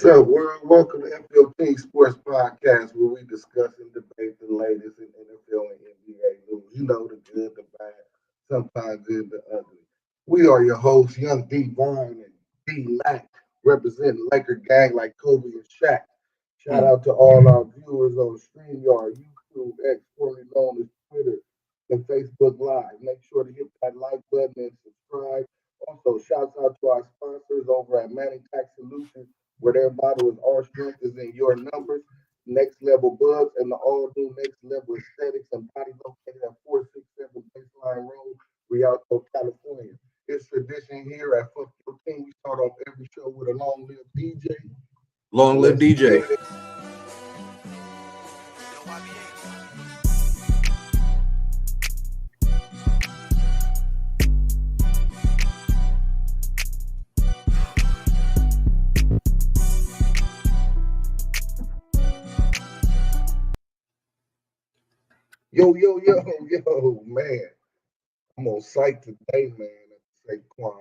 up, world? Welcome to FLT Sports Podcast, where we discuss and debate the latest in NFL and NBA news. You know, the good, the bad, sometimes good, the ugly. We are your hosts, Young D. Vaughn and D. Mac, representing Laker gang like Kobe and Shaq. Shout Mm. out to all our viewers on StreamYard, YouTube, X, formerly known as Twitter, and Facebook Live. Make sure to hit that like button and subscribe. Also, shouts out to our sponsors over at Manning Tax Solutions, where their motto is "Our strength is in your numbers." Next Level Bugs and the all new Next Level Aesthetics and Body located at 467 Baseline Road, Rialto, California. It's tradition here at Fuck Your Team. We start off every show with a long lived DJ. Long live Let's DJ. get it. Yo, man. I'm on site today, man, at the Saquon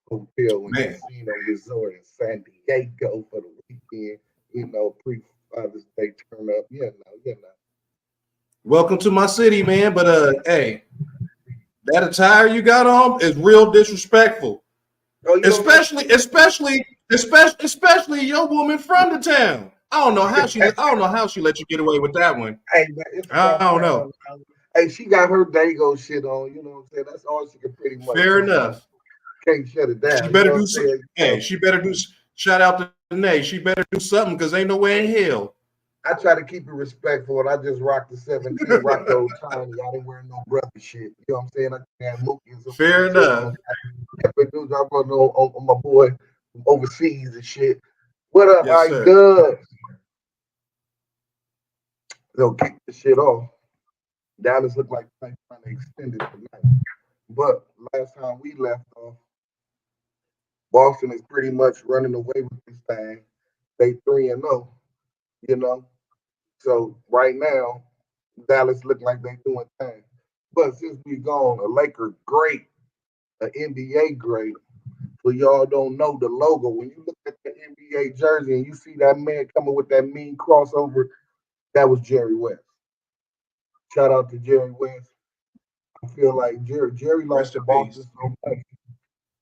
Hotel and Man, Casino Resort in San Diego for the weekend. Pre Father's Day turn up. You know. welcome to my city, man. But hey, that attire you got on is real disrespectful. Oh, you don't think? Especially your woman from the town. I don't know how she let you get away with that one. Hey, man, it's I small don't know. town. Hey, she got her Dago shit on. You know what I'm saying? That's all she can pretty much Fair put on. enough. Can't shut it She down. You better know what do I'm some. saying? Hey, she better do. Shout out to Nate. She better do something because ain't no way in hell. I try to keep it respectful, and I just rock the 17, rock the old tiny. I didn't wear no brother shit. You know what I'm saying? I had Mookie and some Fair shit on. enough. Epic news. I run on my boy from overseas and shit. What up, Yes, I sir. good? They'll kick the shit off. Dallas looked like they trying to extend it tonight. But last time we left off, Boston is pretty much running away with this thing. They 3-0, you know. So right now, Dallas look like they doing things. But since we gone, a Laker great, an NBA great. For y'all don't know the logo, when you look at the NBA jersey and you see that man coming with that mean crossover, that was Jerry West. Shout out to Jerry West. I feel like Jerry lost Rest to in Boston peace. so much.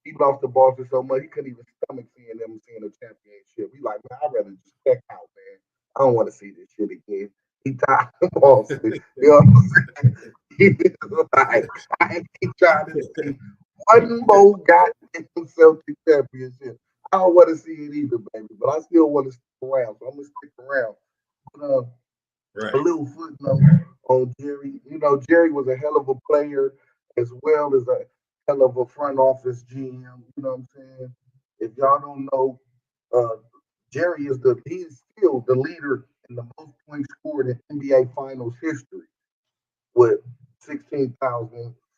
He lost to Boston so much he couldn't even stomach seeing a championship. He like, man, I'd rather just check out, man. I don't want to see this shit again. He tired of Boston. You know what I'm saying? He was like, I ain't trying to see one more goddamn Celtic championship. I don't want to see it either, baby, but I still want to stick around, so I'm gonna stick around. But, a Right. little footnote on Jerry. You know, Jerry was a hell of a player as well as a hell of a front office GM. You know what I'm saying? If y'all don't know, uh, Jerry is he's still the leader in the most points scored in NBA Finals history with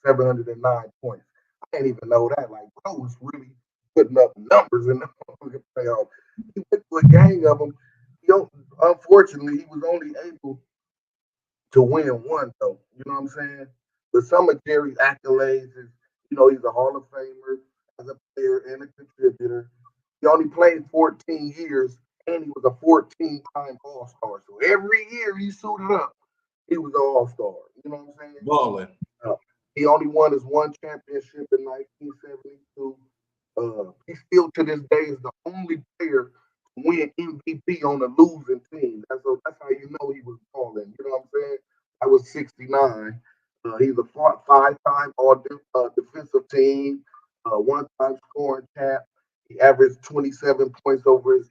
16,709 points. I didn't even know that. Like, bro was really putting up numbers in the playoff. He went to a gang of them. Unfortunately, he was only able to win one though. You know what I'm saying? But some of Jerry's accolades is, he's a Hall of Famer as a player and a contributor. He only played 14 years and he was a 14-time All-Star. So every year he suited up, he was an All-Star. You know what I'm saying? Balling. Uh, he only won his one championship in 1972. He still to this day is the only player to win MVP on a losing team. That's how you know he was balling. You know what I'm saying? I was 69. He's a five-time defensive team, one-time scoring champ. He averaged 27 points over his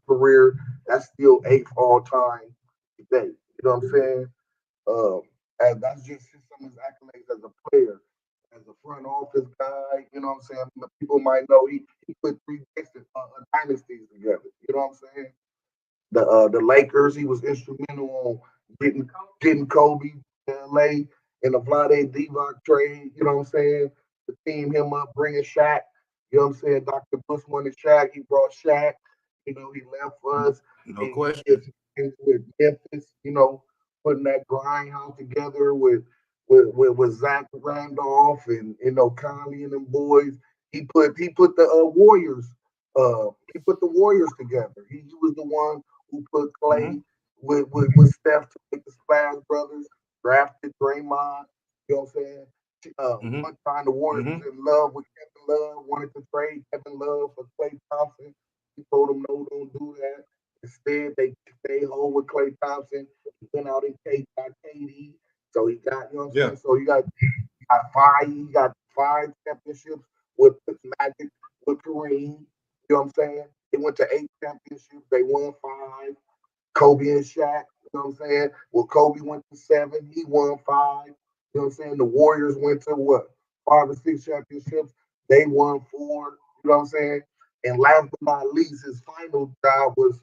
career. That's still eighth all time today. You know what I'm saying? Um, and that's just some of his accolades as a player, as a front office guy. You know what I'm saying? People might know he put three dynasties together. You know what I'm saying? The Lakers, he was instrumental on getting Kobe to LA in the Vlade Divac trade. You know what I'm saying? To team him up, bringing Shaq. You know what I'm saying? Dr. Bush wanted Shaq. He brought Shaq. He left for us. No And he question. did things with Memphis. Putting that grindhouse together with Zach Randolph and Conley and them boys. He put the Warriors He put the Warriors together. He was the one who put Mm-hmm. Clay with Steph to make the Splash Brothers, drafted Draymond. You know what I'm saying? Mm-hmm. One time the Warriors Mm-hmm. was in love with Kevin Love, wanted to trade Kevin Love for Klay Thompson. He told them no, don't do that. Instead, they stayed home with Klay Thompson. He went out and got KD. So he got, you know what I'm Yeah. saying? So you got five championships with Magic, with Kareem. You know what I'm saying? They went to 8 championships. They won 5. Kobe and Shaq. You know what I'm saying? Well, Kobe went to 7. He won 5. You know what I'm saying? The Warriors went to what? 5 or 6 championships. They won 4. You know what I'm saying? And last but not least, his final job was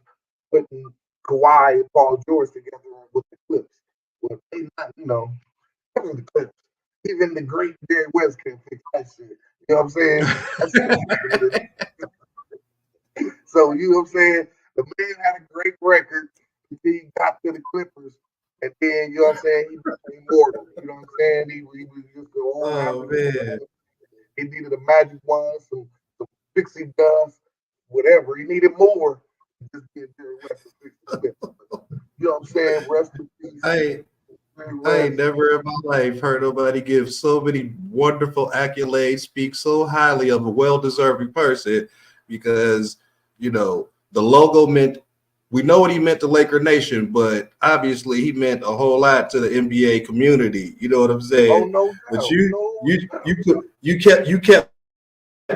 putting Kawhi and Paul George together with the Clips. Well, they not, that was the Clips. Even the great Jerry West can fix that shit. You know what I'm saying? That shit was so you know what I'm saying? The man had a great record until he got to the Clippers. And then, you know what I'm saying, he became immortal. You know what I'm saying? He was just an old Oh average man. player. He needed a magic wand, some pixie dust, whatever. He needed more. Just get Jerry West to fix the Clippers. You know what I'm saying? Rest in peace, I Jerry I ain't West. never in my life heard nobody give so many wonderful accolades, speak so highly of a well-deserving person, because the logo meant, we know what he meant to Laker Nation, but obviously he meant a whole lot to the NBA community. You know what I'm Oh, saying? no But doubt. No doubt. you kept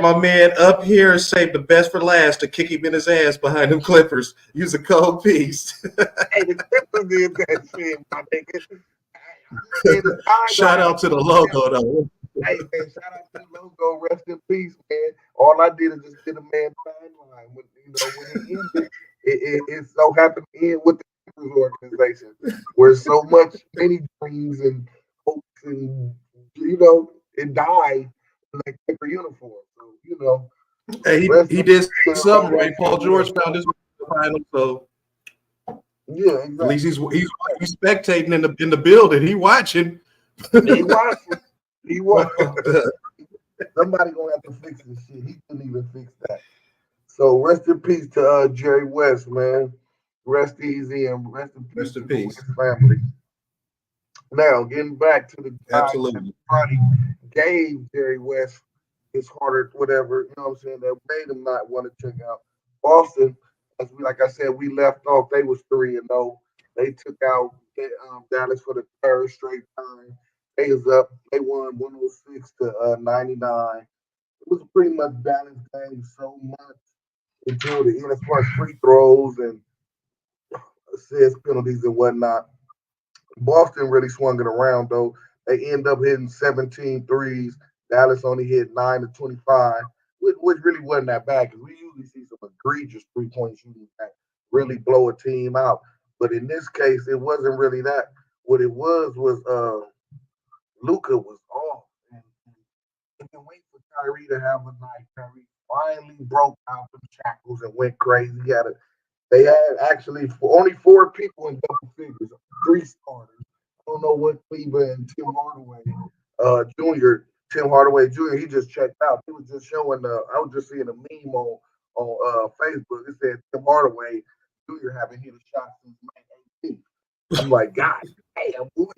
my man up here and saved the best for last to kick him in his ass behind them Clippers. Use a cold piece. Hey, the Clippers did that shit, my nigga. Hey, the sky don't Shout have out to the logo though. Hey man, shout out to the logo. Rest in peace, man. All I did is just did a man timeline. When it ended, it so happened to end with the Clippers organization, where so many dreams and hopes and it died in that Clipper uniform. So Hey, rest he in did peace to something right. Jerry Paul West. George found his way to the final, so Yeah, at least exactly. he's spectating in the building. He watching. He watching. He was. Somebody gonna have to fix this shit. He couldn't even fix that. So rest in peace to Jerry West, man. Rest easy and rest in peace Rest in to the peace. West family. Now, getting back to the guy that Absolutely. probably gave Jerry West his heart or whatever, you know what I'm saying, that made him not want to check out Boston. Like I said, we left off. They was 3-0. They took out Dallas for the third straight time. They was up. They won 106 to 99. It was a pretty much balanced game so much until the end as far as free throws and assists, penalties, and whatnot. Boston really swung it around though. They end up hitting 17 threes. Dallas only hit 9 to 25, which really wasn't that bad because we usually see some egregious 3-point shooting that really blow a team out. But in this case, it wasn't really that. What it was Luca was off. And I've been waiting for Kyrie to have a night. Kyrie finally broke out the shackles and went crazy. They had actually only 4 people in double figures, 3 starters. I don't know what Cleveland and Tim Hardaway Jr. He just checked out. He was just showing. I was just seeing a meme on Facebook. It said Tim Hardaway Jr. haven't hit a shot since May 18th. I'm like, God damn, boy.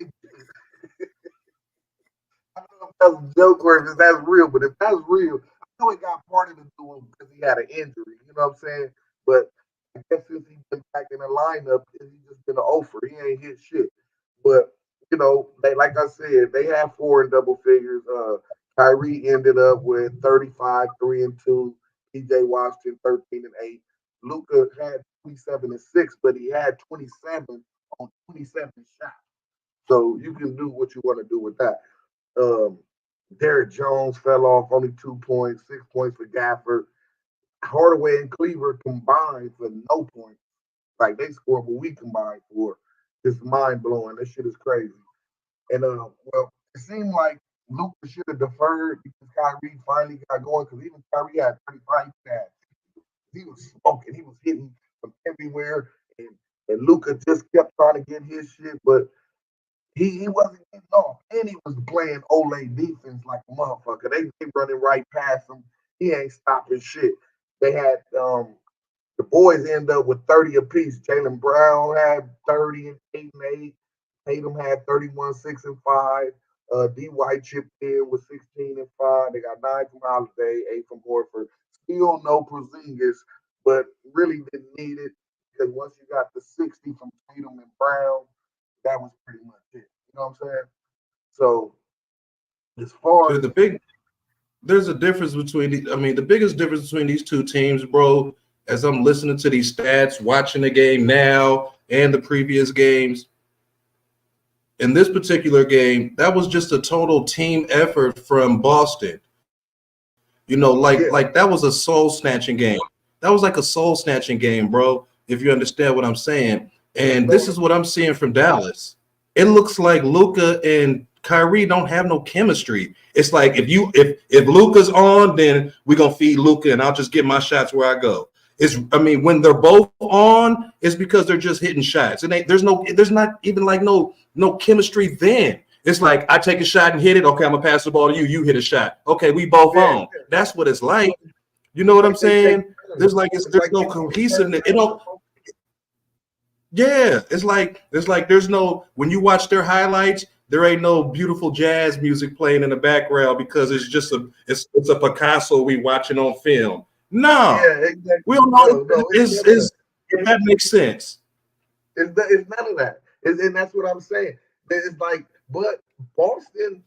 I don't know if that's a joke or if that's real, but if that's real, I know it got part of it to him because he had an injury. You know what I'm saying? But I guess since he's been back in the lineup, he's just been an offer. He ain't hit shit. But they like I said, they have 4 in double figures. Kyrie ended up with 35, 3 and 2. PJ Washington 13 and 8. Luca had 27 and 6, but he had 27 on 27 shots. So you can do what you want to do with that. Um, Derek Jones fell off, only 2 points, 6 points for Gafford. Hardaway and Cleaver combined for no points. Like they scored what we combined for. It's mind blowing. That shit is crazy. And well, it seemed like Luka should have deferred because Kyrie finally got going because even Kyrie had 35 stats. He was smoking. He was hitting from everywhere. And Luka just kept trying to get his shit, but he wasn't getting off. And he was playing Olay defense like a motherfucker. They running right past him. He ain't stopping shit. they had the boys end up with 30 apiece. Jaylen Brown had 30 and 8 and 8. Tatum had 31, 6 and 5. D White chipped in with 16 and 5. They got 9 from Holiday, 8 from Horford. Still no Porzingis, but really didn't need it because once you got the 60 from Tatum and Brown, that was pretty much it. You know what I'm saying? So as far So as there's a difference between the biggest difference between these two teams, bro, as I'm listening to these stats, watching the game now and the previous games. In this particular game, that was just a total team effort from Boston. Like that was a soul snatching game. That was like a soul snatching game, bro. If you understand what I'm saying. And this is what I'm seeing from Dallas. It looks like Luka and Kyrie don't have no chemistry. It's like if Luka's on, then we're gonna feed Luka, and I'll just get my shots where I go. When they're both on, it's because they're just hitting shots. And there's not even like no chemistry then. It's like I take a shot and hit it. Okay, I'm gonna pass the ball to you. You hit a shot. Okay, we both on. That's what it's like. You know what I'm saying? There's no cohesiveness. It don't. Yeah, it's like there's no, when you watch their highlights, there ain't no beautiful jazz music playing in the background because it's just it's a Picasso we watching on film. No, exactly. We don't know. If that makes sense. It's none of that. And that's what I'm saying. It's like, but Boston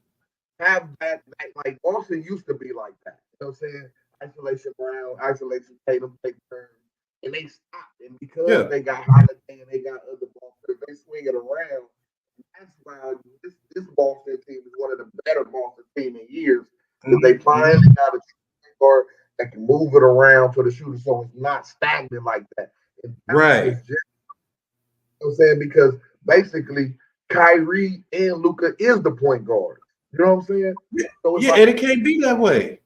have that like Boston used to be like that. You know what I'm saying? Isolation Brown, isolation Tatum, take turns. And they stopped. And because they got Holiday and they got other ball players, they swing it around. That's why this Boston team is one of the better Boston team in years. Because they finally got a guard that can move it around for the shooter so it's not stagnant like that. And right. You know what I'm saying? Because basically Kyrie and Luka is the point guard. You know what I'm saying? So and it can't be that way.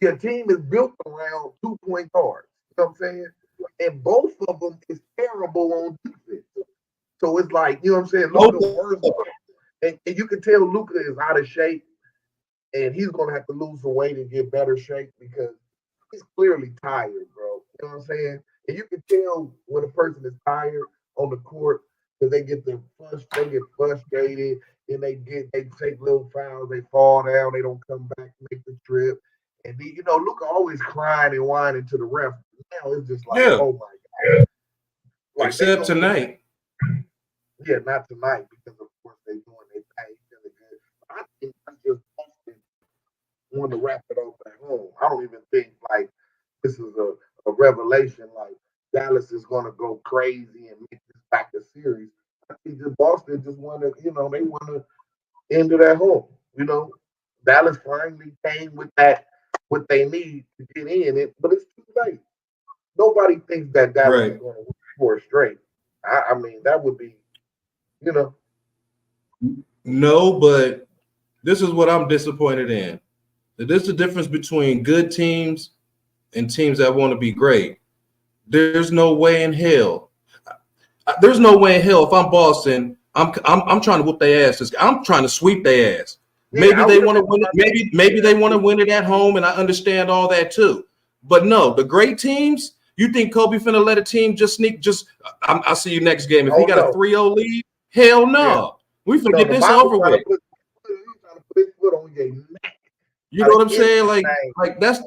Your team is built around 2-point guards. You know what I'm saying? And both of them is terrible on defense. So it's like, you know what I'm saying? Luka and you can tell Luka is out of shape and he's gonna have to lose some weight and get better shape because he's clearly tired, bro. You know what I'm saying? And you can tell when a person is tired on the court because they get frustrated, and they take little fouls, they fall down, they don't come back, make the trip. And Luka always crying and whining to the ref. Now it's just like, oh my God. Like, except tonight. Yeah, not tonight because of course they're doing their thing really good. I think that's just Boston want to wrap it up at home. I don't even think like this is a revelation. Like Dallas is going to go crazy and make this back a series. I think that Boston just want to, they want to end it at home. Dallas finally came with what they need to get in it, but it's too late. Nobody thinks that Dallas is going to win 4 straight. I mean, that would be, No, but this is what I'm disappointed in. There's the difference between good teams and teams that want to be great. There's no way in hell. There's no way in hell if I'm Boston, I'm trying to whoop their asses. I'm trying to sweep their ass. Maybe they want to win it. Maybe they want to win it at home, and I understand all that too. But no, the great teams. You think Kobe finna let a team just sneak? I'll see you next game. If he got a 3-0 lead, hell no. Yeah. We finna get this over with. He's trying to put his foot on your neck. You know what I'm saying? Like that's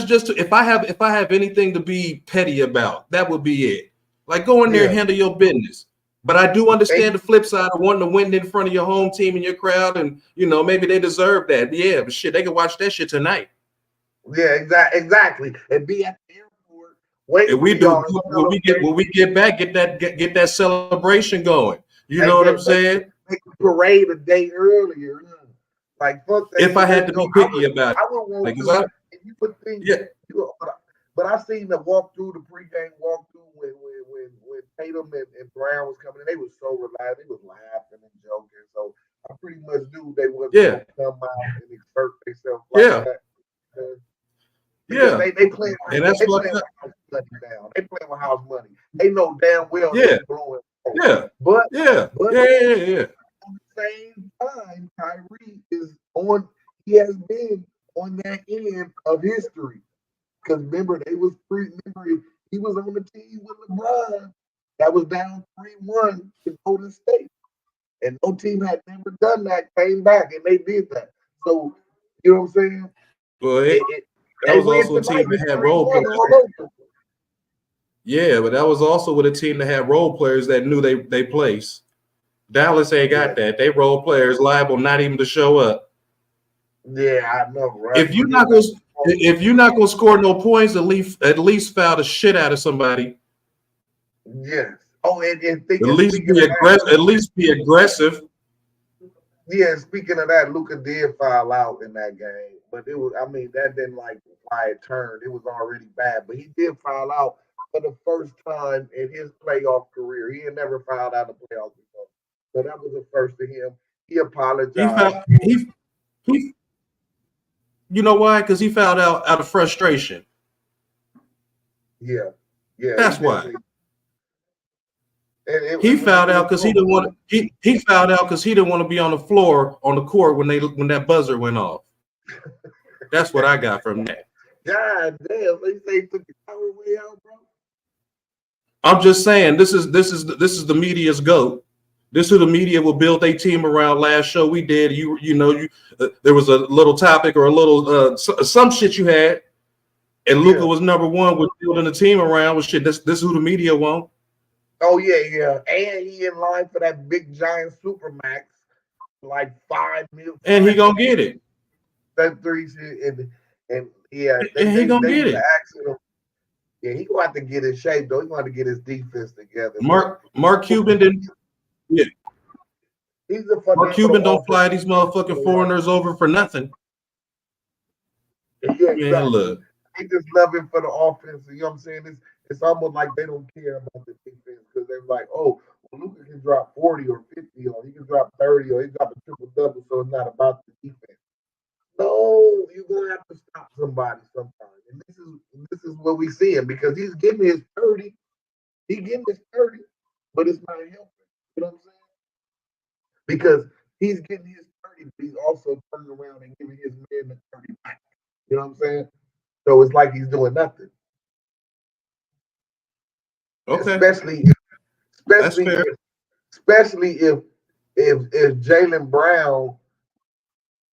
just if I have anything to be petty about, that would be it. Like go in there and handle your business. But I do understand the flip side of wanting to win in front of your home team and your crowd, and maybe they deserve that. Yeah, but shit, they can watch that shit tonight. Yeah, exactly. And be at the airport. Wait, we do when we get back, get that celebration going. You know what I'm saying? Make a parade a day earlier. Like fuck that. If I had to be picky about it, I would want to. You would think, but I seen the pregame walkthrough when Tatum and Brown was coming in. They was so relaxed. They was laughing and joking. So I pretty much knew they wasn't going to come out and exert themselves like that. They play. And that's what they playing with house money. They know damn well they're blowing. But at the same time, Kyrie is on. He has been on that end of history. Because remember, remember he was on the team with LeBron that was down 3-1 to Golden State. And no team had never done that, came back, and they did that. So, you know what I'm saying? Well, that They was win also a team tonight, that it's had 3-1 role players. all over. Yeah, but that was also with a team that had role players that knew they place. Dallas ain't got that. They role players liable not even to show up. Yeah, I know, right? If you're not gonna score no points, at least foul the shit out of somebody. Yes. Oh, and At least be aggressive. At least be aggressive. Yeah, speaking of that, Luka did foul out in that game, but it was, I mean, that didn't like why it turned. It was already bad, but he did foul out for the first time in his playoff career. He had never fouled out of playoffs before, so that was the first to him. He apologized. He you know why? Because he fouled out of frustration. Yeah, that's why. He fouled out because he didn't want to. He fouled out because he didn't want to be on the floor on the court when that buzzer went off. That's what I got from that. God damn! They say he took the power way out, bro. I'm just saying this is the media's GOAT. This is who the media will build a team around. Last show we did, there was a little topic or a little some shit you had, and Luka was number one with building a team around. With shit, this is who the media want. Oh yeah, and he in line for that big giant supermax, like $5 million. And he gonna get it. That 3 and yeah, he gonna get it. Yeah, he gonna have to get his shape though. He gonna have to get his defense together. Mark Cuban didn't. Yeah. He's a Mark Cuban don't fly these motherfucking foreigners over for nothing. Yeah, exactly. Man, look. They just love him for the offense. You know what I'm saying? It's almost like they don't care about the defense because they're like, oh, well, Luka can drop 40 or 50, or he can drop 30, or he drop a triple double, so it's not about the defense. No, you're gonna have to stop somebody sometime. And this is what we see him because he's getting his 30. He's getting his 30, but it's not helping. You know what I'm saying? Because he's getting his 30, but he's also turning around and giving his man the 30 back. You know what I'm saying? So it's like he's doing nothing. Okay. Especially if Jaylen Brown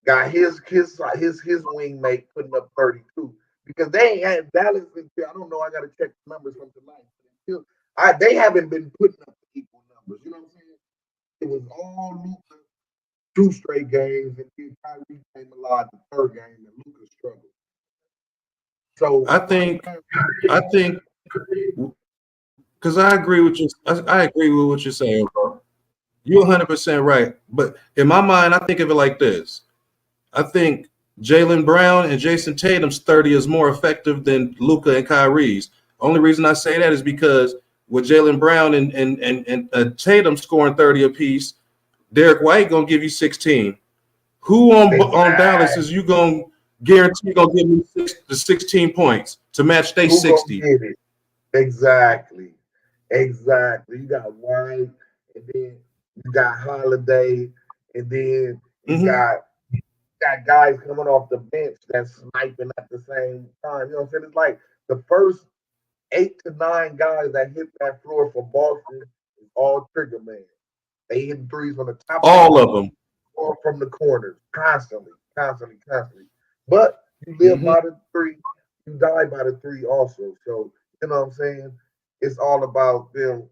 got his wingmate putting up 32, because they ain't had Dallas until, I don't know, I got to check the numbers from tonight. They haven't been putting up equal numbers. You know what I'm saying? It was all Luka 2 straight games, and then Kyrie came alive the 3rd game, and Luka struggled. So I think because I agree with you. I agree with what you're saying, bro. You're 100% right. But in my mind, I think of it like this. I think Jaylen Brown and Jason Tatum's 30 is more effective than Luka and Kyrie's. Only reason I say that is because with Jaylen Brown and Tatum scoring 30 apiece, Derek White gonna give you 16. Who on Dallas is you gonna guarantee gonna give me the 16 points to match their 60? Exactly. You got White, and then you got Holiday, and then you got guys coming off the bench that's sniping at the same time. You know what I'm saying? It's like the first 8 to 9 guys that hit that floor for Boston is all trigger man. They hit threes from the top. All of them. Or from the corners, constantly. But you live by the 3, you die by the 3 also. So, you know what I'm saying? It's all about them,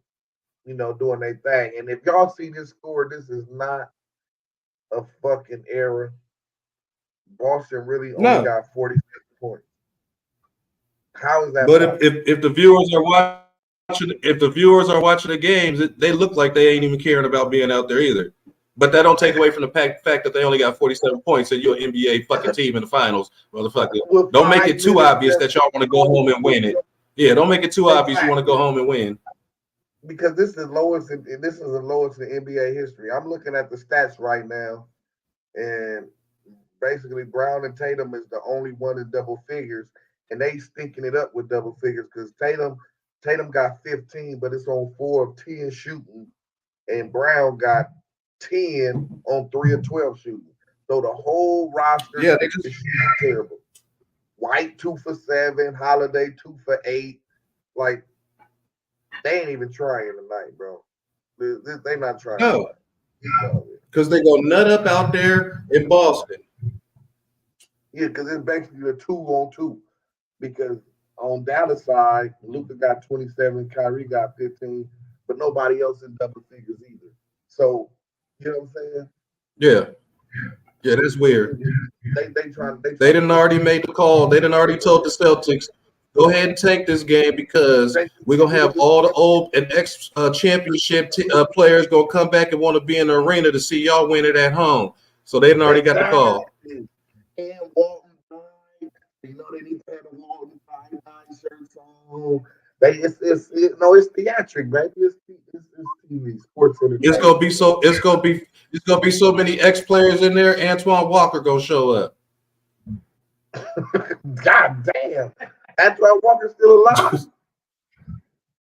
doing their thing. And if y'all see this score, this is not a fucking error. Boston really only got 46 points. How is that? But if the viewers are watching the games, they look like they ain't even caring about being out there either. But that don't take away from the fact that they only got 47 points and you're an NBA fucking team in the finals, motherfucker. Don't make it too obvious that y'all want to go home and win it. Yeah, don't make it too obvious you want to go home and win. Because this is the lowest in NBA history. I'm looking at the stats right now, and basically Brown and Tatum is the only one in double figures, and they stinking it up with double figures because Tatum got 15, but it's on 4 of 10 shooting, and Brown got 10 on 3 of 12 shooting. So the whole roster is terrible. White 2 for 7, Holiday 2 for 8. Like they ain't even trying tonight, bro. They not trying. No, because they go nut up out there in Boston. Yeah, because it's basically a 2-on-2. Because on the other side, Luka got 27, Kyrie got 15, but nobody else in double figures either. So, you know what I'm saying? Yeah, that's weird. They trying. They didn't already made the call. They didn't already told the Celtics, go ahead and take this game because we're gonna have all the old and ex championship players gonna come back and want to be in the arena to see y'all win it at home. So they didn't already got the call. And Walton died. You know they need to have the Walton tie-dye shirts on. It's theatric, baby. It's TV, sports entertainment. It's gonna be so many ex players in there. Antoine Walker gonna show up. God damn, Antoine Walker's still alive.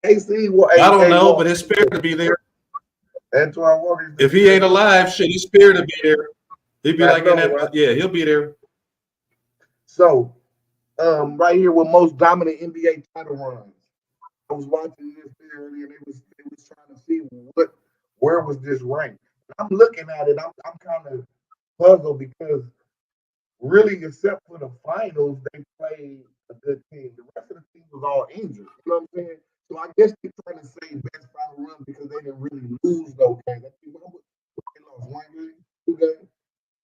AC, I don't know, but his spirit to be there. Antoine Walker. If he ain't alive, shit, his spirit to be there. He'd be like, right? Yeah, he'll be there. So, right here with most dominant NBA title runs. I was watching this earlier, and they was trying to see where was this ranked. I'm looking at it. I'm kind of puzzled because really, except for the finals, they played a good team. The rest of the team was all injured. You know what I'm saying? So I guess they're trying to say best final run because they didn't really lose no games. They lost 1 game, 2 games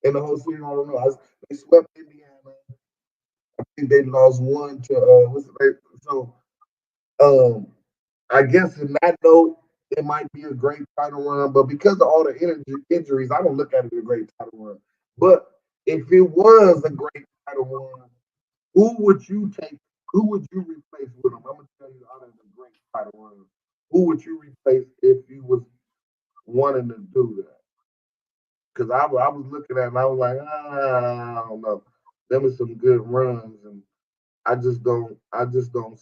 in the whole season. I don't know. They swept Indiana. I think they lost 1 to so I guess in that note, it might be a great title run, but because of all the injuries, I don't look at it as a great title run. But if it was a great title run, who would you take? Who would you replace with him? I'm gonna tell you out of the great title run. Who would you replace if you was wanting to do that? Because I was looking at it and I was like, I don't know. Them was some good runs, and I just don't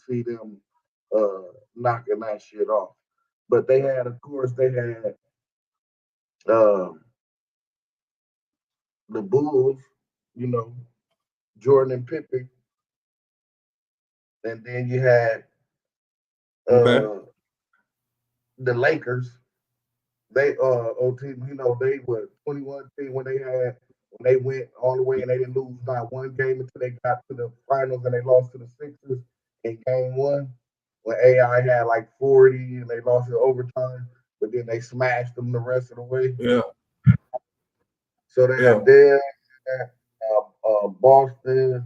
see them knocking that shit off. But they had, of course, the Bulls, you know, Jordan and Pippen, and then you had the Lakers. They they were 21 team when they went all the way and they didn't lose not one game until they got to the finals and they lost to the Sixers in game 1 when AI had like 40 and they lost in overtime, but then they smashed them the rest of the way. Yeah. So they had there Boston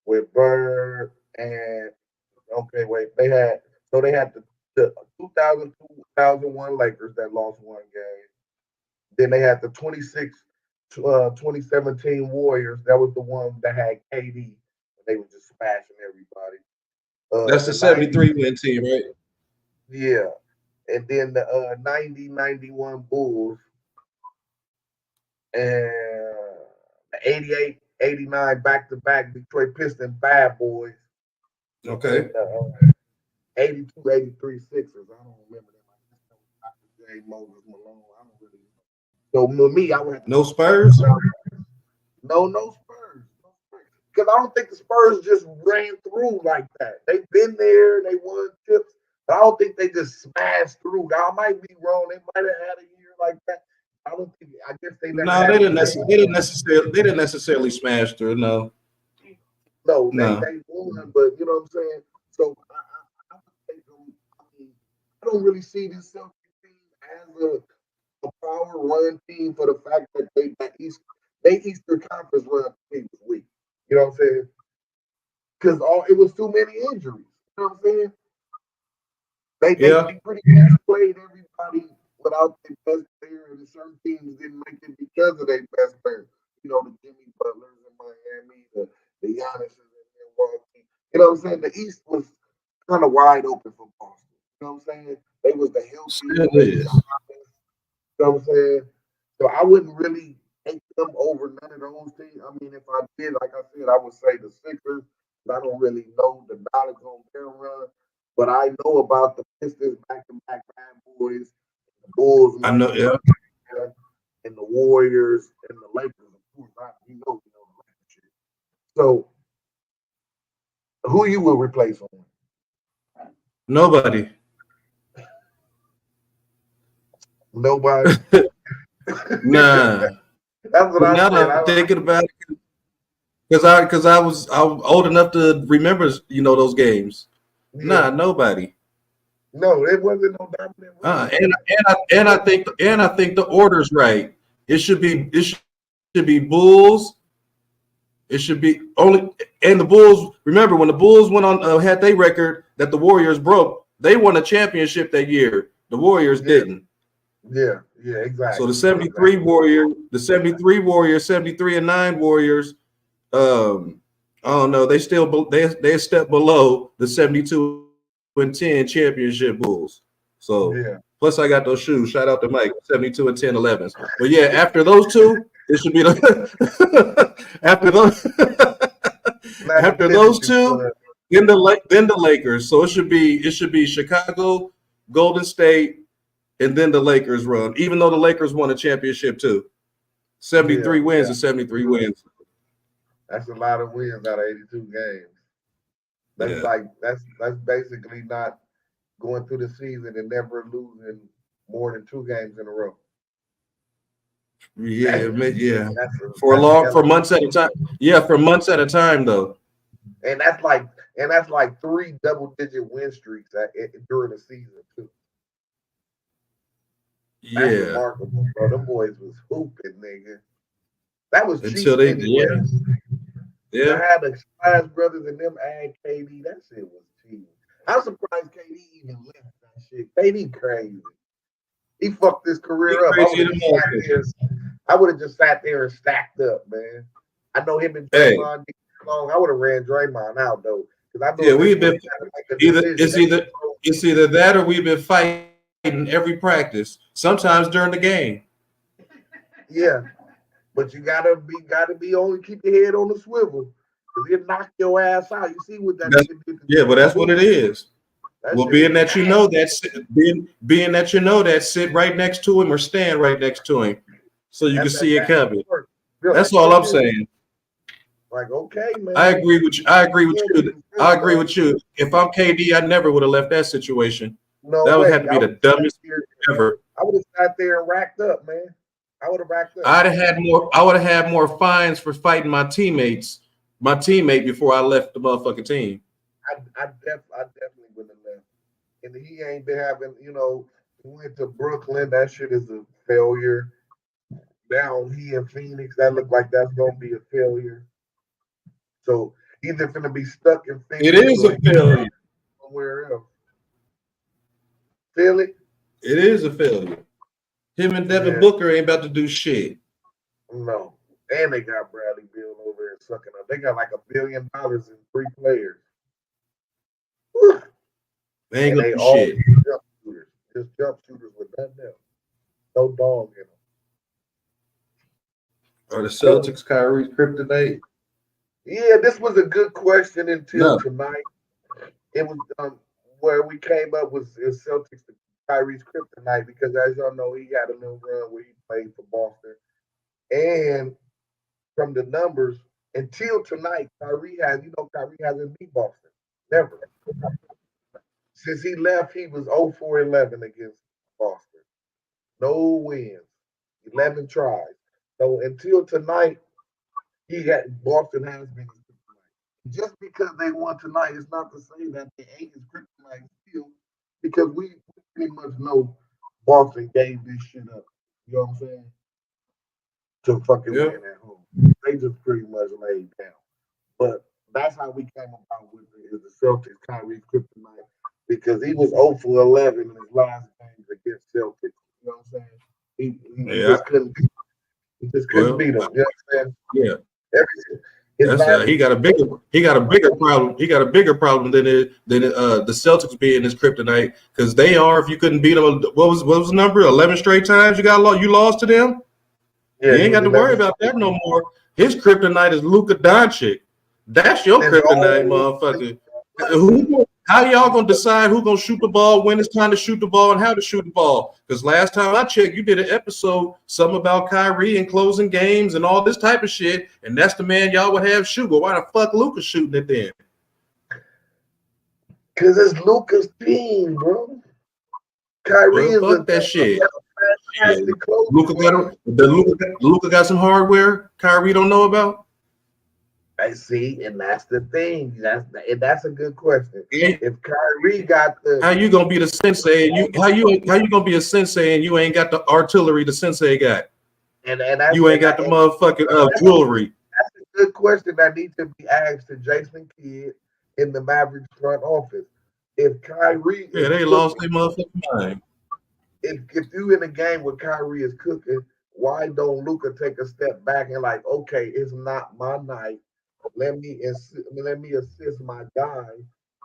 with Bird and they had the 2001 Lakers that lost 1 game. Then they had the 2017 Warriors. That was the one that had KD. They were just smashing everybody. That's the 73 win team, right? Yeah. And then the 90-91 Bulls and the 88-89 back-to-back Detroit Pistons Bad Boys. Okay. And 82-83 Sixers. I don't remember them. Jay Moses Malone. I don't really know. So for me, I would have no Spurs. No Spurs. Because I don't think the Spurs just ran through like that. They've been there, they won chips, but I don't think they just smashed through. Now I might be wrong. They might have had a year like that. I don't think. I guess they never. No, they didn't necessarily smash through. No. They won, but you know what I'm saying. So I don't really see this Celtics team as a power run team for the fact that they Eastern Conference run was weak. You know what I'm saying? Because it was too many injuries. You know what I'm saying? They pretty much played everybody without their best player, and certain teams didn't make it because of their best player. You know, the Jimmy Butlers in Miami, the Giannis in Milwaukee. You know what I'm saying? The East was kind of wide open for Boston. You know what I'm saying? They was the healthy. You know what I'm saying? So I wouldn't really take them over none of those teams. I mean, if I did, like I said, I would say the Sixers. I don't really know the knowledge on their run, but I know about the Pistons back-to-back Bad Boys, the Bulls, I know, and the Warriors and the Lakers. Of course, you know the Lakers shit. So Who you will replace him? Nobody. Nobody. Nah. That's what I Now said. that I'm thinking about it, because I was old enough to remember, those games. Yeah. Nah, nobody. No, it wasn't no dominant. And I think the order's right. It should be Bulls. It should be only, and the Bulls. Remember when the Bulls went on had their record that the Warriors broke? They won a championship that year. The Warriors didn't. Yeah, exactly. So the 73 Warriors, 73-9 Warriors. I don't know. They still they a step below the 72-10 championship Bulls. So plus I got those shoes. Shout out to Mike, 72 and 10 11s. But yeah, after those two, it should be after those two, then the Lakers. So it should be Chicago, Golden State, and then the Lakers run. Even though the Lakers won a championship too. 73 wins and 73 wins. That's a lot of wins out of 82 games. That's that's basically not going through the season and never losing more than 2 games in a row. Yeah. For months at a time. Yeah, for months at a time though. And that's like 3 double-digit win streaks during the season too. That's remarkable, bro. Them boys was hooping, nigga. That was cheap. Until they I had the Splash Brothers and them add KD. That shit was cheap. I'm surprised KD even left that shit. KD crazy. He fucked his career up. I would have just sat there and stacked up, man. I know him and Draymond long. I would have ran Draymond out though, because I know we've been it's either that or we've been fighting every practice. Sometimes during the game. Yeah, but you gotta be only keep your head on the swivel, because he'll knock your ass out. You see what that? But that's what it is. Being that you know that, sit right next to him or stand right next to him, so you can see it coming. That's all I'm saying. Like, okay, man. I agree with you. If I'm KD, I never would have left that situation. No, that would have to be the dumbest ever. I would have sat there and racked up, man. I would have racked up. I would have had more fines for fighting my teammate before I left the motherfucking team. I definitely wouldn't have left. And he ain't been having, he went to Brooklyn. That shit is a failure. Now he in Phoenix, that look like that's gonna be a failure. So either gonna be stuck in Phoenix. It is a failure. Somewhere else. Feel it? It is a failure. Him and Devin Booker ain't about to do shit. No. And they got Bradley Beal over there sucking up. They got like $1 billion in 3 players. Whew. They ain't gonna do shit. Jump shooters. Just jump shooters with nothing else. No dog in them. Are the Celtics Kyrie's kryptonite? Yeah, this was a good question until tonight. It was where we came up with Celtics to Kyrie's kryptonite, because as y'all know, he had a little run where he played for Boston. And from the numbers, until tonight, Kyrie hasn't beat Boston. Never. Since he left, he was 0-for-11 against Boston. No wins. 11 tries. So until tonight, Boston has been his kryptonite. Just because they won tonight is not to say that they ain't his kryptonite still, because we pretty much know Boston gave this shit up. You know what I'm saying? To fucking win at home. They just pretty much laid down. But that's how we came about with the Celtics Kyrie's kryptonite, because he was 0-for-11 in his last games against Celtics. You know what I'm saying? He just couldn't beat them. He just couldn't beat them. You know what I'm saying? Yeah. He got a bigger problem. He got a bigger problem than the Celtics being his kryptonite, because they are. If you couldn't beat them, what was the number? 11 straight times you lost to them. Yeah, you ain't got to worry about that no more. His kryptonite is Luka Doncic. That's your kryptonite, motherfucker. How y'all gonna decide who's gonna shoot the ball, when it's time to shoot the ball, and how to shoot the ball? Because last time I checked, you did an episode, something about Kyrie and closing games and all this type of shit, and that's the man y'all would have shoot. Well, why the fuck Luka shooting it then? Cause it's Luka's team, bro. Kyrie Well, is fuck that shit. a Shit. fantastic closer. Luca got some hardware Kyrie don't know about. I see, and that's the thing. That's a good question. Yeah. If Kyrie got How you gonna be the sensei and how you gonna be a sensei and you ain't got the artillery the sensei got? and that's You ain't got the motherfucking jewelry. that's a good question that needs to be asked to Jason Kidd in the Mavericks front office. If Kyrie Yeah, is they lost cooking, their motherfucking mind. if you in a game where Kyrie is cooking, why don't Luca take a step back and like, okay, it's not my night. Let me assist my guy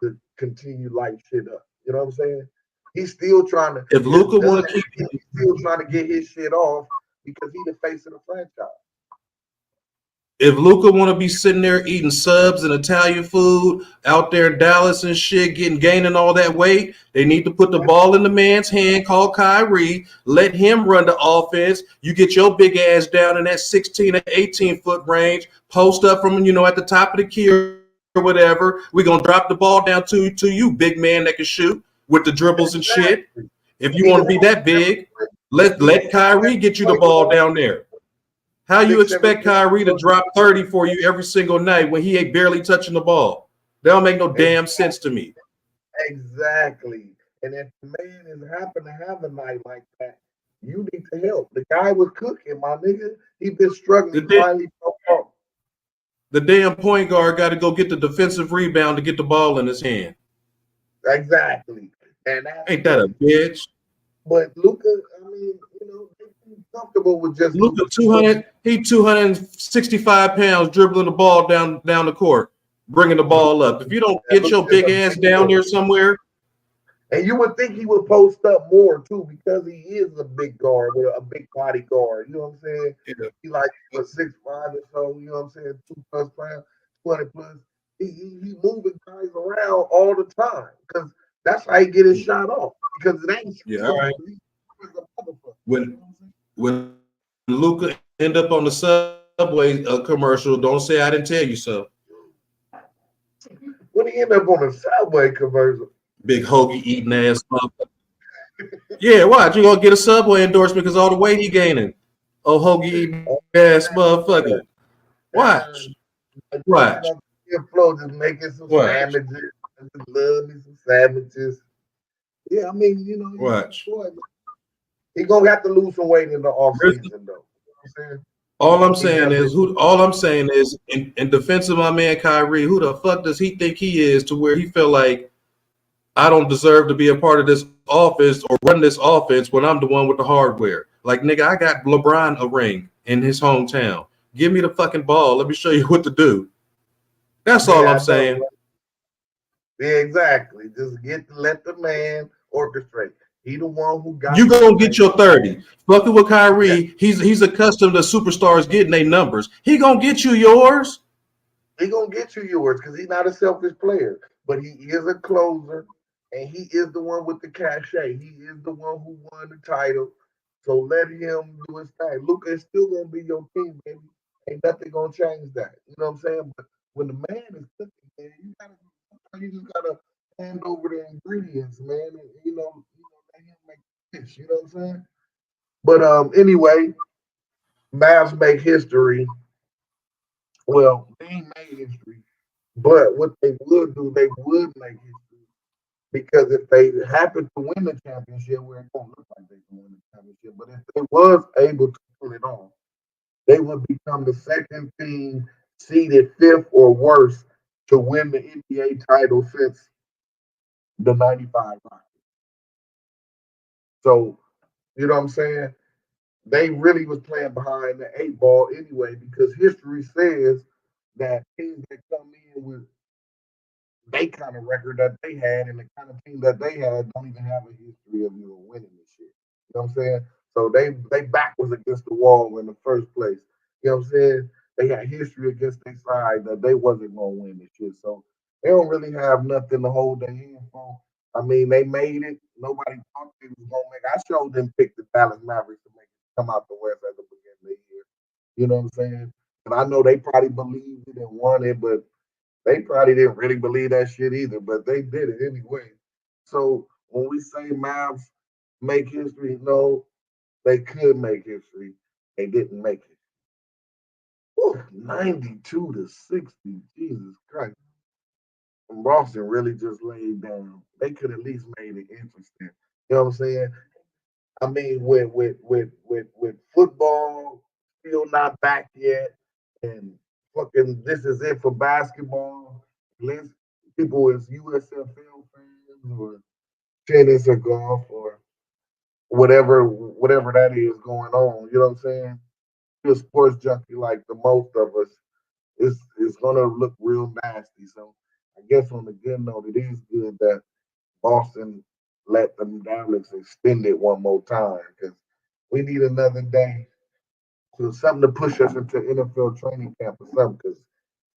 to continue light shit up. You know what I'm saying? He's still trying to If just Luca done. want to keep He's still trying to get his shit off because he the face of the franchise. if Luca want to be sitting there eating subs and Italian food out there in Dallas and shit, gaining all that weight, they need to put the ball in the man's hand, call Kyrie, let him run the offense. You get your big ass down in that 16 to 18-foot range, post up from at the top of the key or whatever. We're gonna drop the ball down to you, big man that can shoot with the dribbles and shit. Exactly. If you want to be that big, let Kyrie get you the ball down there. How you expect Kyrie to drop 30 for you every single night when he ain't barely touching the ball? That don't make no damn sense to me. Exactly. And if the man is happen to have a night like that, you need to help. The guy was cooking, my nigga. He been struggling. The, Finally broke off. the damn point guard got to go get the defensive rebound to get the ball in his hand. Exactly. And that's Ain't that a bitch? but Luca, I mean, they comfortable with just Luka 265 pounds dribbling the ball down the court, bringing the ball up. If you don't get your big ass down there somewhere, and you would think he would post up more too because he is a big guard with a big body guard. You know what I'm saying? yeah. He like 6'5" or so. You know what I'm saying? 2+ pounds, 20 plus. He moving guys around all the time because that's how he get his shot off because it ain't Yeah, all right. When When Luka end up on the Subway commercial, don't say I didn't tell you so. when he end up on a Subway commercial, Big hoagie eating ass motherfucker. Yeah, watch. You gonna get a Subway endorsement because all the weight he gaining. Oh, hoagie eating ass motherfucker. Watch. Watch. Flo just making some sandwiches. I just love me some sandwiches. Yeah, I mean, Watch. He gonna have to lose some weight in the off season, though. You know all I'm saying is, in defense of my man Kyrie, who the fuck does he think he is to where he feel like I don't deserve to be a part of this offense or run this offense when I'm the one with the hardware? Like, nigga, I got LeBron a ring in his hometown. Give me the fucking ball. Let me show you what to do. That's all I'm saying. Yeah, exactly. Just let the man orchestrate. He the one who got you gonna get your 30. Fucking with Kyrie, he's accustomed to superstars getting their numbers. He gonna get you yours. He gonna get you yours because he's not a selfish player, but he is a closer, and he is the one with the cachet. He is the one who won the title. So let him do his thing. Luka is still gonna be your team, baby. Ain't nothing gonna change that. You know what I'm saying? But when the man is cooking, man, you just gotta hand over the ingredients, man, and let him make fish. You know what I'm saying? But anyway, Mavs make history. Well, they ain't made history. But what they would do, they would make history because if they happen to win the championship, where it don't look like they can win the championship, but if they was able to pull it off, they would become the second team seeded fifth or worse to win the NBA title since the '95 Rockets. So, you know what I'm saying? They really was playing behind the eight ball anyway because history says that teams that come in with they kind of record that they had and the kind of team that they had don't even have a history of winning this shit. You know what I'm saying? So they back was against the wall in the first place. You know what I'm saying? They had history against their side that they wasn't gonna win this shit. So they don't really have nothing to hold their hand for. I mean, they made it. Nobody thought they was gonna make it. I showed them pick the Dallas Mavericks to make it come out the West at the beginning of the year. You know what I'm saying? And I know they probably believed it and won it, but They probably didn't really believe that shit either, but they did it anyway. So when we say Mavs make history, no, they could make history. They didn't make it. Whew, 92-60. Jesus Christ. And Boston really just laid down. They could at least made it interesting. You know what I'm saying? I mean, with football still not back yet, and fucking this is it for basketball. Unless people is USFL fans or tennis or golf or whatever that is going on. You know what I'm saying? You're a sports junkie like the most of us. It's gonna look real nasty. So I guess on the good note, it is good that Boston let the Mavericks extend it one more time because we need another day to something to push us into NFL training camp or something because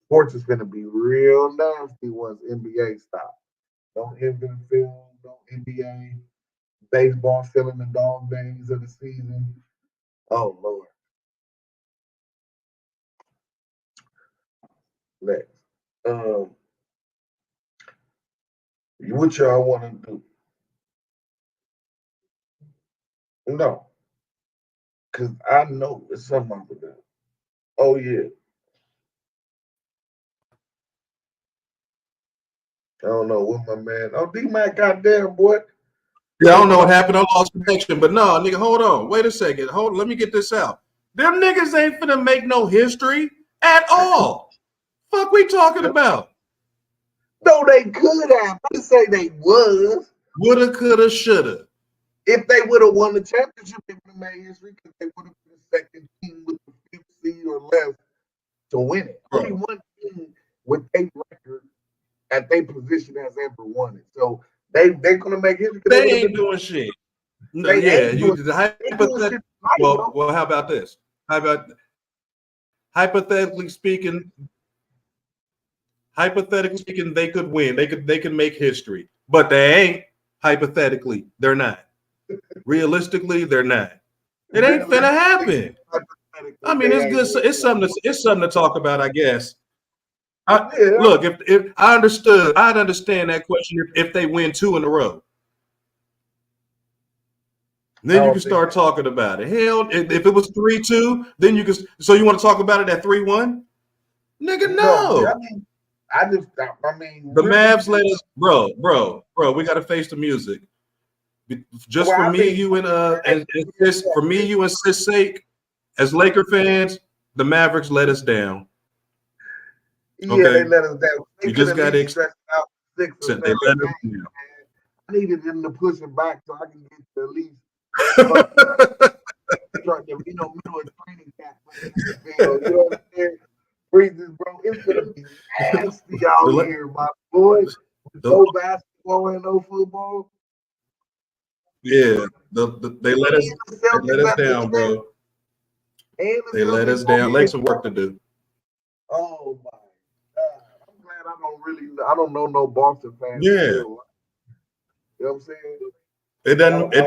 sports is going to be real nasty once NBA stops. Don't NFL, don't NBA, baseball still in the dog days of the season. Oh Lord. Next. Um, what y'all want to do? No, because I know it's something up with that. Oh yeah. I don't know what my man. Oh, D Mac, goddamn boy. Yeah, I don't know what happened. I lost connection, but no, nigga, hold on. Wait a second. Let me get this out. Them niggas ain't finna make no history at all. Fuck we talking about? No, they could have. I didn't say they was. Woulda, coulda, shoulda. If they would have won the championship, they would have made history because they would have been the second team with the fifth seed or less to win it. Only one team with a record at their position has ever won it. So they're gonna make history. They ain't doing shit. No, yeah, you the hypothetical. Well, how about this? How about hypothetically speaking? Hypothetically speaking, they could win. They could make history, but they ain't. Hypothetically, they're not. Realistically, they're not. It ain't finna happen. I mean, it's good. It's something to talk about, I guess. Look, if I'd understand that question if they win 2 in a row. Then you can start talking about it. Hell, if it was 3-2, then you can. So you want to talk about it at 3-1? Nigga, no. I mean, the Mavs let us, bro. We got to face the music. Just for me, you and Sis, for me, you and Sis' sake, as Laker fans, the Mavericks let us down. Okay? Yeah, they let us down. You just got to accept out 6 or 7 games. I needed them to push it back so I can get to at least middle of training camp. You know what I'm saying? Breezes, bro, it's gonna be nasty out here, my boy. No basketball and no football. Yeah, they let us down, bro. They let us down. Like some work to do. Oh my God! I'm glad I don't know no Boston fans. Yeah, you know what I'm saying? It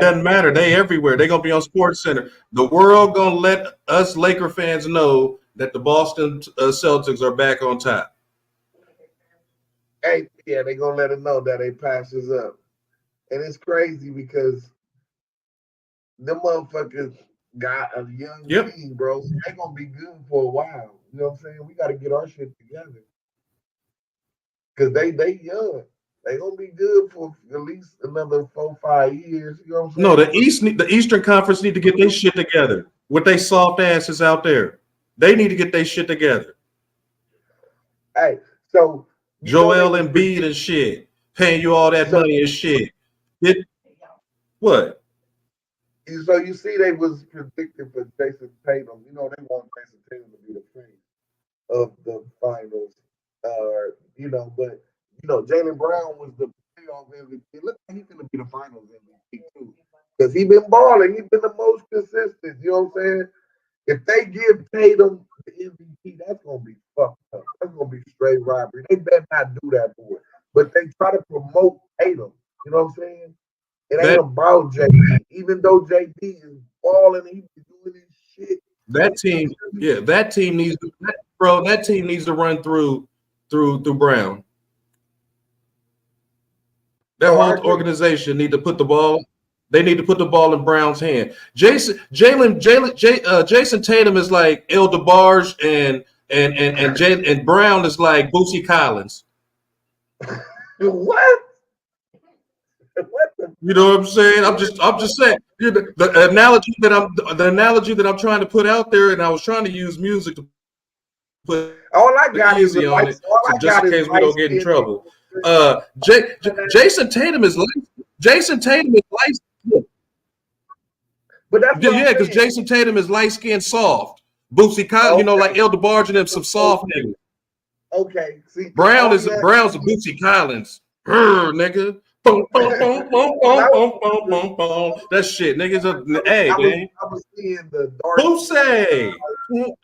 doesn't matter. They everywhere. They're gonna be on Sports Center. The world gonna let us Laker fans know that the Boston Celtics are back on top. Hey, yeah, they're gonna let them know that they passes up. And it's crazy because the motherfuckers got a young team, bro. So they're gonna be good for a while. You know what I'm saying? We gotta get our shit together. Cause they young. They gonna be good for at least another 4-5 years. You know what I'm saying? No, the Eastern Conference need to get their shit together. With they soft asses out there, they need to get their shit together. Hey, so Joel Embiid and shit, paying you all that money and shit. What? So you see, they was predicted for Jason Tatum. You know, they want Jason Tatum to be the face of the finals. But Jaylen Brown was the playoff MVP. Look, he's gonna be the finals MVP too, because he been balling. He's been the most consistent. You know what I'm saying? If they give Tatum the MVP, that's gonna be fucked up. That's gonna be straight robbery. They better not do that for it. But they try to promote Tatum. You know what I'm saying? It ain't about JD. Even though JD is balling, he's doing this shit. That team needs to run through through Brown. That whole organization need to put the ball. They need to put the ball in Brown's hand. Jason Tatum is like El DeBarge and Brown is like Boosie Collins. What? You know what I'm saying? I'm just saying the analogy that I'm trying to put out there, and I was trying to use music to put all I got easy on it, so just in case we don't get in trouble. Jason Tatum is light. But that's because Jason Tatum is light skinned, soft. Boosie Collins, like El DeBarge and them, some soft niggas. Okay, see, Brown's a Boosie Collins, nigga. Boom, boom, boom, boom, boom, boom, boom, boom, boom. That shit, niggas. Hey, man. I was seeing the dark Boosie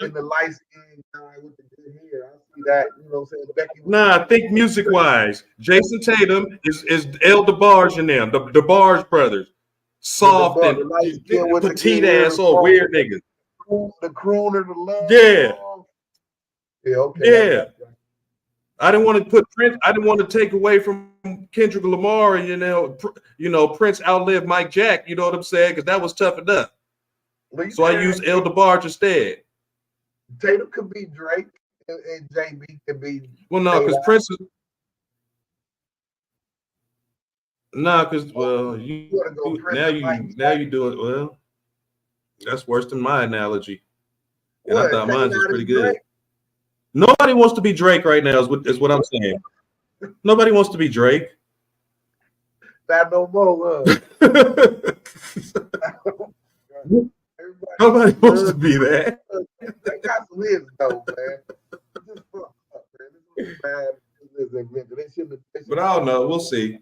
and the light skinned guy with the good hair. I see that, you know what I'm saying? Becky. Nah, think music wise. Jason Tatum is El DeBarge and them, the DeBarge brothers. Soft and petite ass or weird niggas. The crooner, the love. Yeah. Yeah, okay. Yeah. I didn't want to put Prince. I didn't want to take away from Kendrick Lamar, and Prince outlived Mike Jack. You know what I'm saying? Because that was tough enough. So I used El DeBarge instead. Tatum could be Drake, and JB could be. Well, no, because Prince is. No, because now you do it well. That's worse than my analogy, and I thought mine was pretty good. Drake? Nobody wants to be Drake right now. Is what I'm saying. Nobody wants to be Drake. Not no more. Nobody wants to be that. They got some hits though, man. Just fuck up, man. This is bad. But I don't know. We'll see.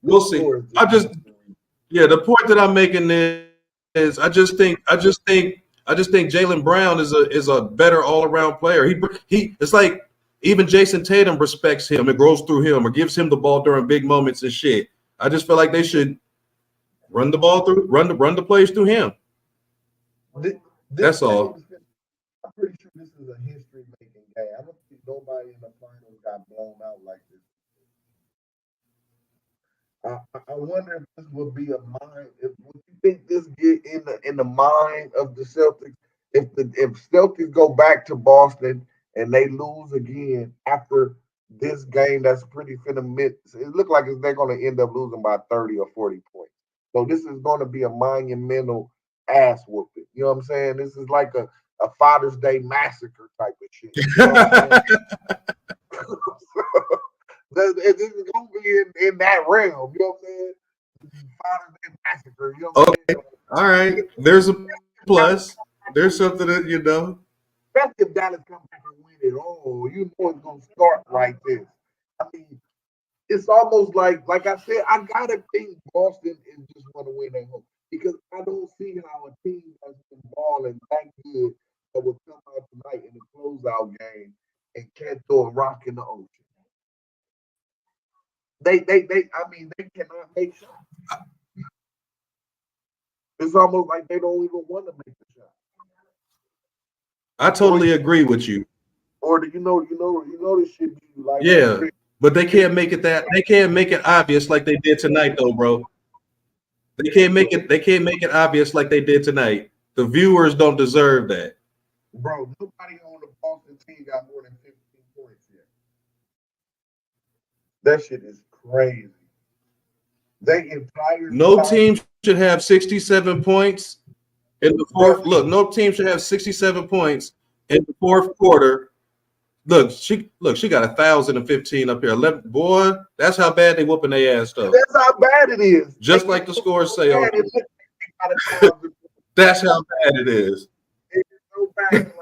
We'll see. The point that I'm making is I just think Jaylen Brown is a better all around player. He it's like even Jason Tatum respects him and grows through him or gives him the ball during big moments and shit. I just feel like they should run the ball through, run the plays through him. That's all. I'm pretty sure this is a history making game. I don't think nobody in the finals got blown out like this. I wonder if this would be a mind. Would you think this get in the mind of the Celtics? If Celtics go back to Boston and they lose again after this game, that's pretty finna. It look like they're going to end up losing by 30 or 40 points. So this is going to be a monumental ass whooping. You know what I'm saying? This is like a Father's Day massacre type of shit. You know what I'm saying? This is gonna be in that realm, you know what I'm saying? Father's Day massacre, you know what I'm saying? All right. There's a plus. There's something that Especially if Dallas comes back and win it all, you know it's gonna start like this. I mean, it's almost like I said, I gotta think Boston is just want to win at home because I don't see how a team that's been balling that good that will come out tonight in the closeout game and can't throw a rock in the ocean. They cannot make shots. It's almost like they don't even want to make the shot. I totally agree with you. Or do you know this shit be like? Yeah, but they can't make it they can't make it obvious like they did tonight, though, bro. They can't make it obvious like they did tonight. The viewers don't deserve that. Bro, nobody on the Boston team got more than 15 points yet. That shit is crazy. No team should have 67 points in the fourth. Look, no team should have 67 points in the fourth quarter. Look, she got 1,015 up here. 11, boy, that's how bad they whooping their ass though. That's how bad it is. Just like the scores say. That's how bad it is. It's so bad.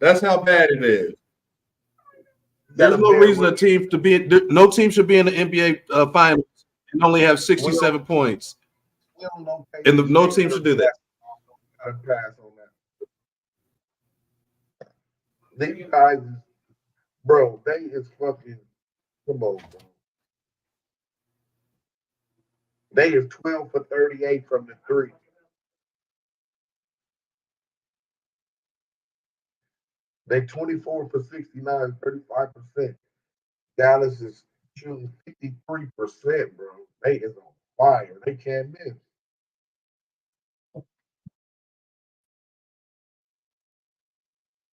That's how bad it is. There's no reason no team should be in the NBA finals and only have 67 points. And no team should do that. These guys, bro, they is fucking, come on, bro. They is 12 for 38 from the three. They 24 for 69, 35%. Dallas is shooting 53%, bro. They is on fire. They can't miss.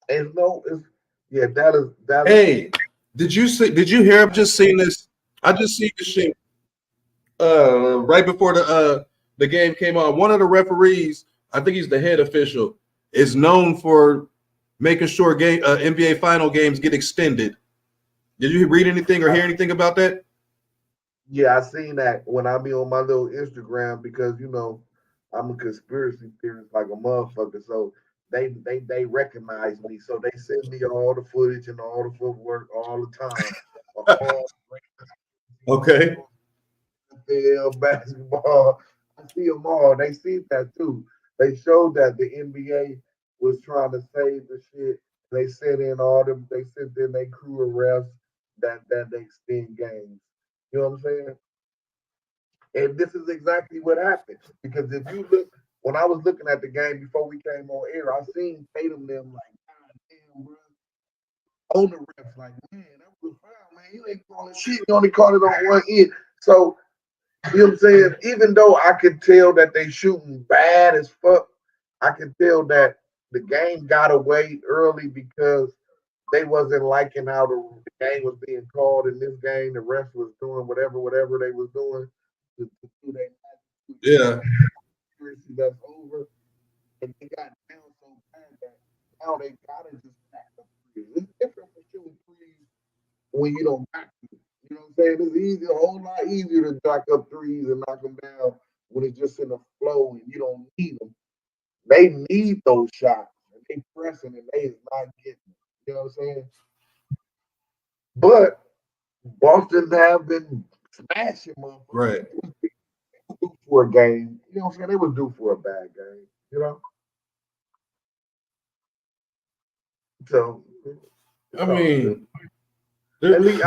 It's yeah, Dallas. Hey, did you see? Did you hear? I've just seen this. I just seen this shit right before the game came on. One of the referees, I think he's the head official, is known for making sure NBA final games get extended. Did you read anything or hear anything about that? Yeah, I seen that when I be on my little Instagram because I'm a conspiracy theorist like a motherfucker. So they recognize me. So they send me all the footage and all the footwork all the time. All Okay. the basketball. I see them all. They see that too. They showed that the NBA was trying to save the shit. They sent in all them. They sent in their crew of refs that they extend games. You know what I'm saying? And this is exactly what happened. Because if you look, when I was looking at the game before we came on air, I seen Tatum them like, God damn, bro. On the refs, like, man, that was a foul, man. You ain't calling shit. You only called it on one end. So, you know what I'm saying? Even though I could tell that they shooting bad as fuck, I could tell that the game got away early because they wasn't liking how the game was being called in this game. The refs was doing whatever they was doing to do their Yeah. that's over, and they got down so bad that now they gotta just back up threes. It's different for shooting threes when you don't back them. You know what I'm saying? It's easy, a whole lot easier to back up threes and knock them down when it's just in the flow and you don't need them. They need those shots, and they pressing and they is not getting them. You know what I'm saying? But Boston have been smashing motherfuckers. Right. Due for a game. You know what I'm saying? They was due for a bad game. You know? So I mean, at least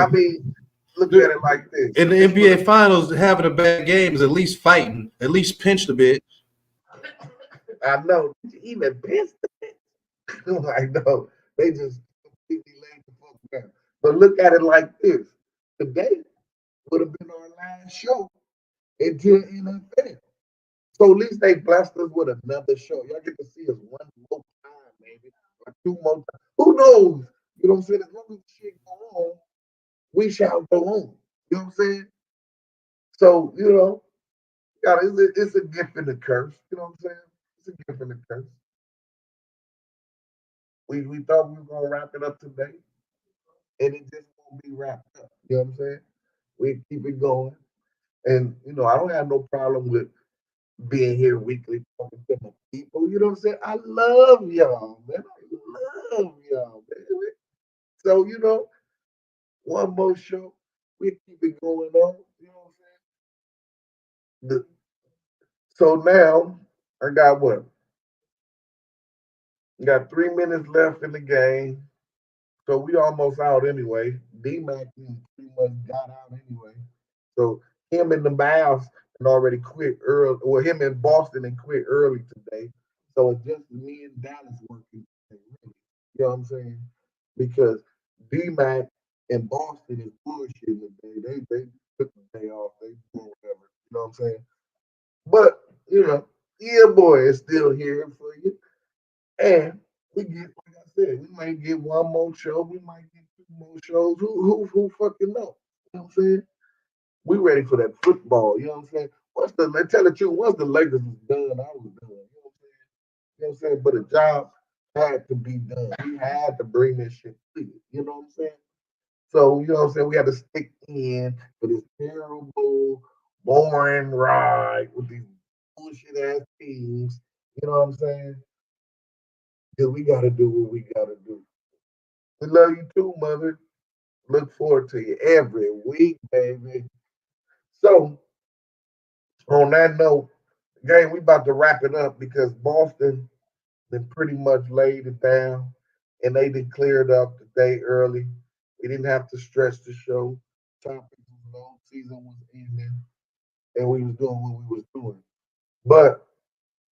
look at it like this. In the NBA finals, having a bad game is at least fighting, at least pinched a bit. I know. Even pissed. I know. They just completely laid the fuck down. But look at it like this. Today would have been our last show until NFL. So at least they blessed us with another show. Y'all get to see us one more time, maybe, or two more times. Who knows? You know what I'm saying? As long as the shit go on, we shall go on. You know what I'm saying? So, God, it's a gift and a curse. You know what I'm saying? It's a gift and a curse. We thought we were gonna wrap it up today, and it just won't be wrapped up. You know what I'm saying? We keep it going. And I don't have no problem with being here weekly talking to my people. You know what I'm saying? I love y'all, man. I love y'all, baby. So, one more show. We keep it going on. You know what I'm saying? So now I got what? Got 3 minutes left in the game. So we almost out anyway. D-Mac pretty much got out anyway. So him and the Mavs and already quit early. Well, him and Boston and quit early today. So it's just me and Dallas working today, really. You know what I'm saying? Because D-Mac and Boston is bullshitting today. They took the day off. They doing whatever. You know what I'm saying? But, yeah, boy is still here for you. And we get, like I said, we might get one more show. We might get two more shows. Who fucking know? You know what I'm saying? We ready for that football. You know what I'm saying? Tell the truth, once the Lakers was done, I was done. You know what I'm saying? You know what I'm saying? But the job had to be done. We had to bring this shit to you. You know what I'm saying? So, you know what I'm saying? We had to stick in for this terrible, boring ride with these bullshit ass teams. You know what I'm saying? Because we got to do what we got to do. We love you too, mother. Look forward to you every week, baby. So, on that note, gang, we about to wrap it up because Boston then pretty much laid it down and they did cleared up the day early. We didn't have to stress the show. Topics was low, season was ending, and we was doing what we was doing. But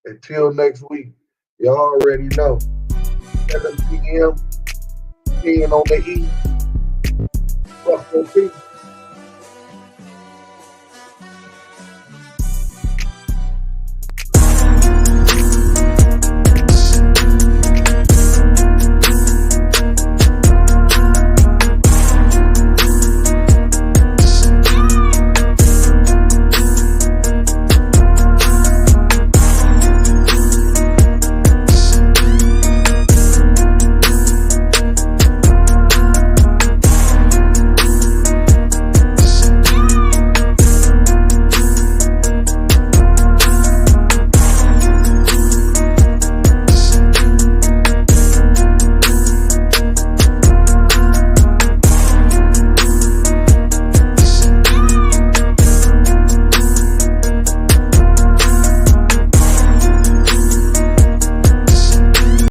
until next week, you already know. 7 p.m. 10 on the East. Fuck your team.